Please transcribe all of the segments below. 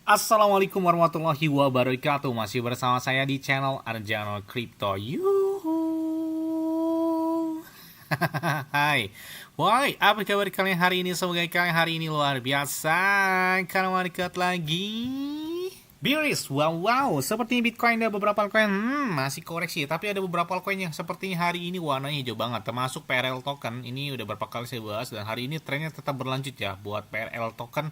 Assalamualaikum warahmatullahi wabarakatuh. Masih bersama saya di channel Arjano Crypto. Yuhu. Hai. Woi, apa kabar kalian hari ini? Semoga kalian hari ini luar biasa. Karena market lagi bearish. Wow. Sepertinya Bitcoin ada beberapa altcoin masih koreksi, tapi ada beberapa altcoin yang sepertinya hari ini warnanya hijau banget. Termasuk PRL token. Ini udah berapa kali saya bahas dan hari ini trennya tetap berlanjut ya buat PRL token.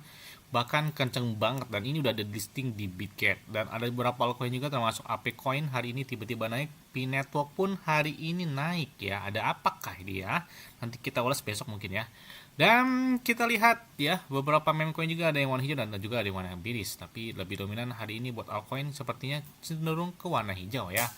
Bahkan kenceng banget dan ini udah ada listing di Bitget dan ada beberapa altcoin juga termasuk AP Coin hari ini tiba-tiba naik. P Network pun hari ini naik ya. Ada apakah dia? Nanti kita ulas besok mungkin ya. Dan kita lihat ya beberapa meme coin juga ada yang warna hijau dan juga ada yang warna biris. Tapi lebih dominan hari ini buat altcoin sepertinya cenderung ke warna hijau ya.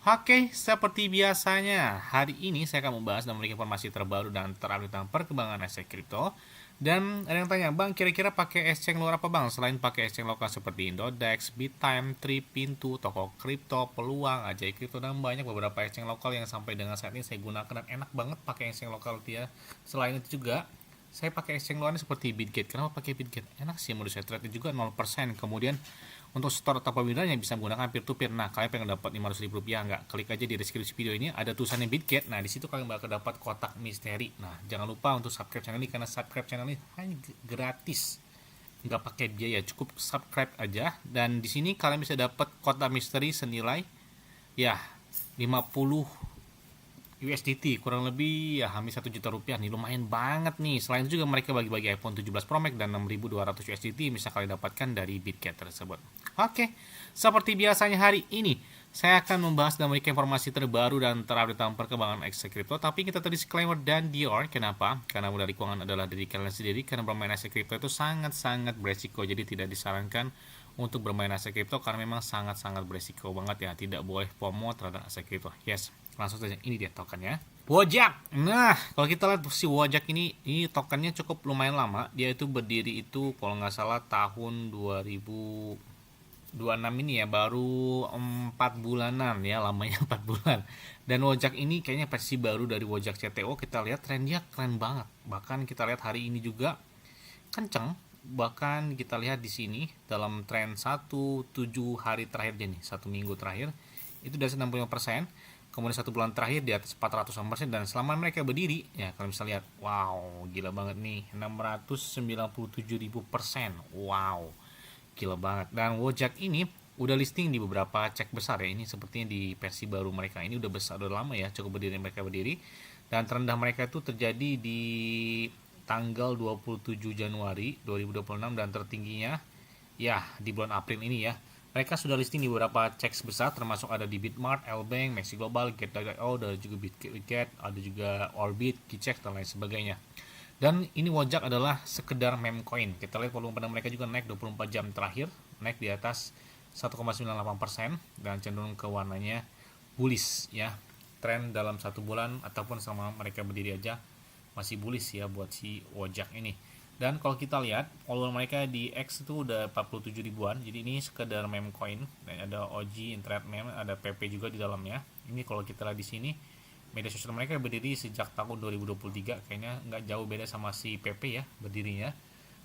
Oke, seperti biasanya hari ini saya akan membahas dan memberikan informasi terbaru dan terupdate tentang perkembangan aset kripto. Dan ada yang tanya, Bang, kira-kira pakai exchange luar apa, Bang? Selain pakai exchange lokal seperti Indodex, Bittime, Trip, Pintu, Toko Kripto, Peluang, Ajaib Kripto, dan banyak beberapa exchange lokal yang sampai dengan saat ini saya gunakan dan enak banget pakai exchange lokal dia. Selain itu juga, saya pakai exchange luarnya seperti Bitget. Kenapa pakai Bitget? Enak sih menurut saya, trade juga 0%. Kemudian untuk store atau pembeliannya bisa menggunakan peer to peer. Nah, kalian pengen dapat Rp500.000 nggak? Klik aja di deskripsi video ini ada tulisannya Bitget. Nah, di situ kalian bakal dapat kotak misteri. Nah, jangan lupa untuk subscribe channel ini karena subscribe channel ini hanya gratis. Nggak pakai biaya, cukup subscribe aja. Dan di sini kalian bisa dapat kotak misteri senilai ya 50 USDT, kurang lebih ya hampir 1 juta rupiah nih, lumayan banget nih. Selain itu juga mereka bagi-bagi iPhone 17 Pro Max dan 6.200 USDT bisa kalian dapatkan dari Bitget tersebut. Oke, seperti biasanya hari ini saya akan membahas dan memberikan informasi terbaru dan terupdate tentang perkembangan aset kripto. Tapi kita tadi disclaimer dan Dior, kenapa? Karena modal keuangan adalah diri kalian sendiri. Karena bermain aset kripto itu sangat-sangat beresiko, jadi tidak disarankan untuk bermain aset kripto karena memang sangat-sangat beresiko banget ya. Tidak boleh FOMO terhadap aset kripto. Yes, langsung saja, ini dia tokennya. Wojak. Nah, kalau kita lihat si Wojak ini tokennya cukup lumayan lama. Dia itu berdiri itu kalau nggak salah tahun 2026 ini ya, baru 4 bulanan ya, lamanya 4 bulan. Dan Wojak ini kayaknya versi baru dari Wojak CTO. Kita lihat trennya keren banget. Bahkan kita lihat hari ini juga kenceng. Bahkan kita lihat di sini dalam tren 7 hari terakhir nih, 1 minggu terakhir itu dari 65%. Kemudian 1 bulan terakhir di atas 400% dan selama mereka berdiri ya kalian bisa lihat, wow, gila banget nih, 697.000%. Wow, gila banget. Dan Wojak ini udah listing di beberapa cek besar ya. Ini sepertinya di versi baru mereka. Ini udah besar, udah lama ya, cukup berdiri mereka berdiri. Dan terendah mereka itu terjadi di tanggal 27 Januari 2026 dan tertingginya ya di bulan April ini ya. Mereka sudah listing di beberapa cek besar termasuk ada di Bitmart, Lbank, Maxi Global, Get.io, ada juga Bitget, ada juga Orbit, Keycheck dan lain sebagainya. Dan ini Wojak adalah sekedar meme coin. Kita lihat volume pada mereka juga naik 24 jam terakhir, naik di atas 1,98% dan cenderung ke warnanya bullish ya. Tren dalam 1 bulan ataupun sama mereka berdiri aja masih bullish ya buat si Wojak ini. Dan kalau kita lihat volume mereka di X itu udah 47 ribuan. Jadi ini sekedar meme coin. Dan ada OG, internet meme, ada PP juga di dalamnya. Ini kalau kita lihat di sini media sosial mereka berdiri sejak tahun 2023. Kayaknya nggak jauh beda sama si PP ya berdirinya.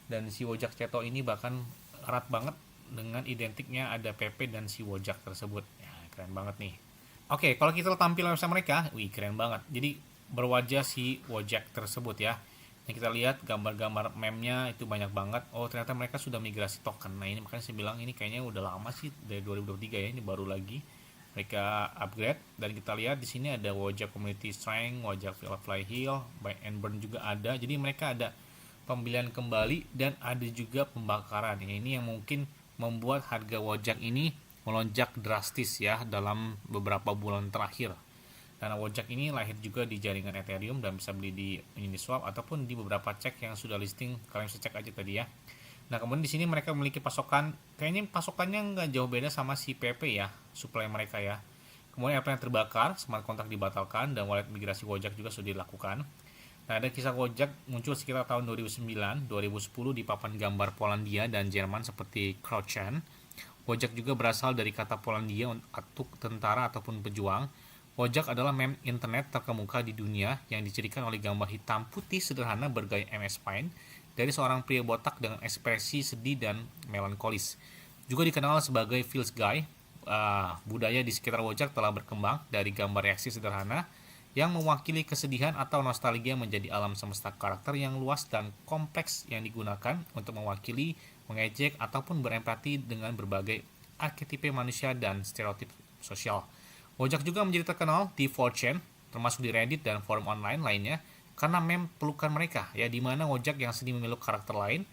Dan si Wojak Ceto ini bahkan erat banget dengan identiknya ada PP dan si Wojak tersebut. Ya, keren banget nih. Oke, kalau kita tampil website mereka, wih keren banget. Jadi berwajah si Wojak tersebut ya. Yang kita lihat gambar-gambar meme-nya itu banyak banget. Oh, ternyata mereka sudah migrasi token. Nah, ini makanya saya bilang ini kayaknya udah lama sih dari 2023 ya. Ini baru lagi mereka upgrade. Dan kita lihat di sini ada Wojak Community Strength, Wojak Fly Hill, Buy and Burn juga ada. Jadi mereka ada pembelian kembali dan ada juga pembakaran. Ini yang mungkin membuat harga Wojak ini melonjak drastis ya dalam beberapa bulan terakhir. Karena Wojak ini lahir juga di jaringan Ethereum dan bisa beli di Uniswap ataupun di beberapa cek yang sudah listing. Kalian bisa cek aja tadi ya. Nah, kemudian di sini mereka memiliki pasokan. Kayaknya pasokannya nggak jauh beda sama si PP ya, supply mereka ya. Kemudian apa yang terbakar, smart contract dibatalkan dan wallet migrasi Wojak juga sudah dilakukan. Nah, ada kisah Wojak muncul sekitar tahun 2009, 2010 di papan gambar Polandia dan Jerman seperti Crouchen. Wojak juga berasal dari kata Polandia untuk tentara ataupun pejuang. Wojak adalah meme internet terkemuka di dunia yang dicirikan oleh gambar hitam putih sederhana bergaya MS Paint dari seorang pria botak dengan ekspresi sedih dan melankolis. Juga dikenal sebagai feels guy, budaya di sekitar Wojak telah berkembang dari gambar reaksi sederhana yang mewakili kesedihan atau nostalgia menjadi alam semesta karakter yang luas dan kompleks yang digunakan untuk mewakili, mengejek, ataupun berempati dengan berbagai arketipe manusia dan stereotip sosial. Wojak juga menjadi terkenal di 4chan, termasuk di Reddit dan forum online lainnya, karena meme pelukan mereka, ya, di mana Wojak yang sedih memeluk karakter lain,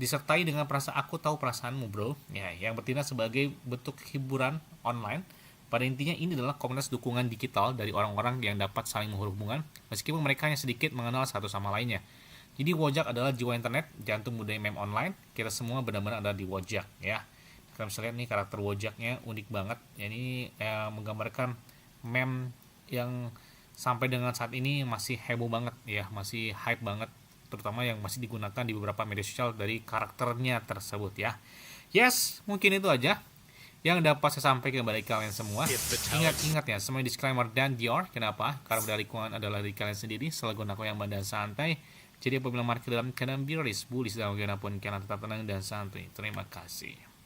disertai dengan perasaan aku tahu perasaanmu bro, ya, yang bertindak sebagai bentuk hiburan online. Pada intinya ini adalah komunitas dukungan digital dari orang-orang yang dapat saling menghubungkan meskipun mereka yang sedikit mengenal satu sama lainnya. Jadi Wojak adalah jiwa internet, jantung budaya meme online. Kita semua benar-benar ada di Wojak, ya. Kita bisa lihat nih karakter Wojaknya unik banget. Ya, ini menggambarkan meme yang sampai dengan saat ini masih heboh banget, ya, masih hype banget, terutama yang masih digunakan di beberapa media sosial dari karakternya tersebut, ya. Yes, mungkin itu aja yang dapat saya sampaikan kepada kalian semua. Ingat ya, semua disclaimer dan Dior. Kenapa? Karena budaya lingkungan adalah dari kalian sendiri. Selalu gunakan yang dan santai. Jadi apabila market dalam keadaan bullish dan bagaimanapun kalian tetap tenang dan santai. Terima kasih.